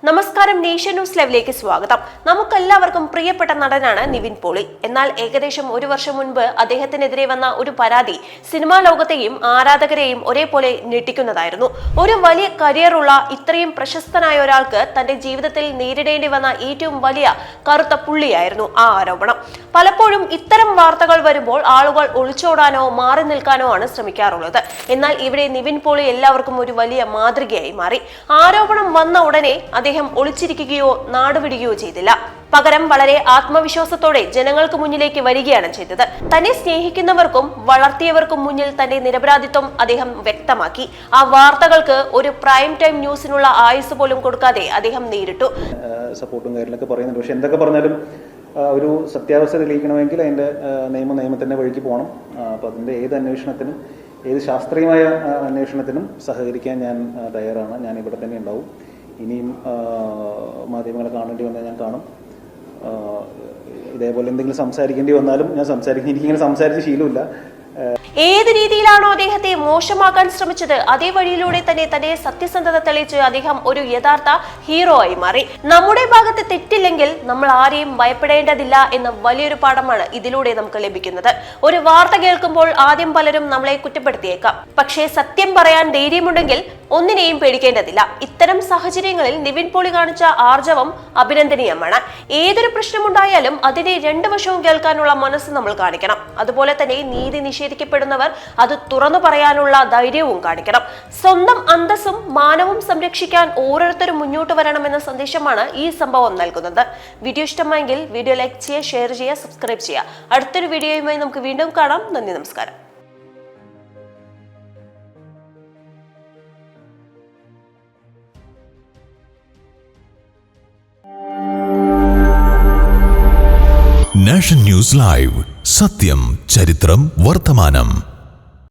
നമസ്കാരം, nation news ലൈവിലേക്ക് സ്വാഗതം. നമുക്കെല്ലാവർക്കും പ്രിയപ്പെട്ട നടനാണ് നിവിൻ പോളി. എന്നാൽ ഏകദേശം ഒരു വർഷം മുൻപ് അദ്ദേഹത്തിനെതിരെ വന്ന ഒരു പരാതി സിനിമാ ലോകത്തെയും ആരാധകരെയും ഒരേപോലെ ഞെട്ടിക്കുന്നതായിരുന്നു. ഒരു വലിയ കരിയറുള്ള ഇത്രയും പ്രശസ്തനായ ഒരാൾക്ക് തന്റെ ജീവിതത്തിൽ നേരിടേണ്ടി വന്ന ഏറ്റവും വലിയ കറുത്ത പുള്ളിയായിരുന്നു ആ ആരോപണം. പലപ്പോഴും ഇത്തരം വാർത്തകൾ വരുമ്പോൾ ആളുകൾ ഒളിച്ചോടാനോ മാറി നിൽക്കാനോ ആണ് ശ്രമിക്കാറുള്ളത്. എന്നാൽ ഇവിടെ നിവിൻ പോളി എല്ലാവർക്കും ഒരു വലിയ മാതൃകയായി മാറി. ആരോപണം വന്ന ഉടനെ അദ്ദേഹം ഒളിച്ചിരിക്കുകയോ നാടുവിടുകയോ ചെയ്തില്ല. പകരം വളരെ ആത്മവിശ്വാസത്തോടെ ജനങ്ങൾക്ക് മുന്നിലേക്ക് വരികയാണ് ചെയ്തത്. തന്നെ സ്നേഹിക്കുന്നവർക്കും വളർത്തിയവർക്കും മുന്നിൽ തന്റെ നിരപരാധിത്വം അദ്ദേഹം വ്യക്തമാക്കി. ആ വാർത്തകൾക്ക് ഒരു പ്രൈം ടൈം ന്യൂസിനുള്ള ആയുസ് പോലും കൊടുക്കാതെ അദ്ദേഹം നേരിട്ടു. സപ്പോർട്ടും കാര്യങ്ങളൊക്കെ പറയുന്നുണ്ട്. പക്ഷെ എന്തൊക്കെ പറഞ്ഞാലും ഒരു സത്യാവസ്ഥ തെളിയിക്കണമെങ്കിൽ അതിൻ്റെ നിയമത്തിൻ്റെ വഴിക്ക് പോകണം. അപ്പോൾ അതിൻ്റെ ഏത് അന്വേഷണത്തിനും, ഏത് ശാസ്ത്രീയമായ അന്വേഷണത്തിനും സഹകരിക്കാൻ ഞാൻ തയ്യാറാണ്. ഞാൻ ഇവിടെ തന്നെ ഉണ്ടാവും. ഇനിയും മാധ്യമങ്ങളെ കാണേണ്ടി വന്നാൽ ഞാൻ കാണും. ഇതേപോലെ എന്തെങ്കിലും സംസാരിക്കേണ്ടി വന്നാലും ഞാൻ സംസാരിക്കും. എനിക്കിങ്ങനെ സംസാരിച്ച് ശീലമില്ല. ഏത് രീതിയിലാണോ അദ്ദേഹത്തെ മോശമാക്കാൻ ശ്രമിച്ചത് അതേ വഴിയിലൂടെ തന്നെ തന്റെ സത്യസന്ധത തെളിയിച്ച് അദ്ദേഹം ഒരു യഥാർത്ഥ ഹീറോ ആയി മാറി. നമ്മുടെ ഭാഗത്ത് തെറ്റില്ലെങ്കിൽ നമ്മൾ ആരെയും ഭയപ്പെടേണ്ടതില്ല എന്ന വലിയൊരു പാഠമാണ് ഇതിലൂടെ നമുക്ക് ലഭിക്കുന്നത്. ഒരു വാർത്ത കേൾക്കുമ്പോൾ ആദ്യം പലരും നമ്മളെ കുറ്റപ്പെടുത്തിയേക്കാം. പക്ഷേ സത്യം പറയാൻ ധൈര്യമുണ്ടെങ്കിൽ ഒന്നിനെയും പേടിക്കേണ്ടതില്ല. ഇത്തരം സാഹചര്യങ്ങളിൽ നിവിൻ പോളി കാണിച്ച ആർജവം അഭിനന്ദനീയമാണ്. ഏതൊരു പ്രശ്നമുണ്ടായാലും അതിന്റെ രണ്ടു വശവും കേൾക്കാനുള്ള മനസ്സ് നമ്മൾ കാണിക്കണം. അതുപോലെ തന്നെ നീതി നിഷേധിക്കപ്പെടുന്നവർ അത് തുറന്നു പറയാനുള്ള ധൈര്യവും കാണിക്കണം. സ്വന്തം അന്തസ്സും മാനവും സംരക്ഷിക്കാൻ ഓരോരുത്തരും മുന്നോട്ട് വരണമെന്ന സന്ദേശമാണ് ഈ സംഭവം നൽകുന്നത്. വീഡിയോ ഇഷ്ടമായെങ്കിൽ വീഡിയോ ലൈക്ക് ചെയ്യുക, ഷെയർ ചെയ്യുക, സബ്സ്ക്രൈബ് ചെയ്യുക. അടുത്തൊരു വീഡിയോയുമായി നമുക്ക് വീണ്ടും കാണാം. നന്ദി, നമസ്കാരം. നാഷൻ ന്യൂസ് ലൈവ്, സത്യം, ചരിത്രം, വർത്തമാനം.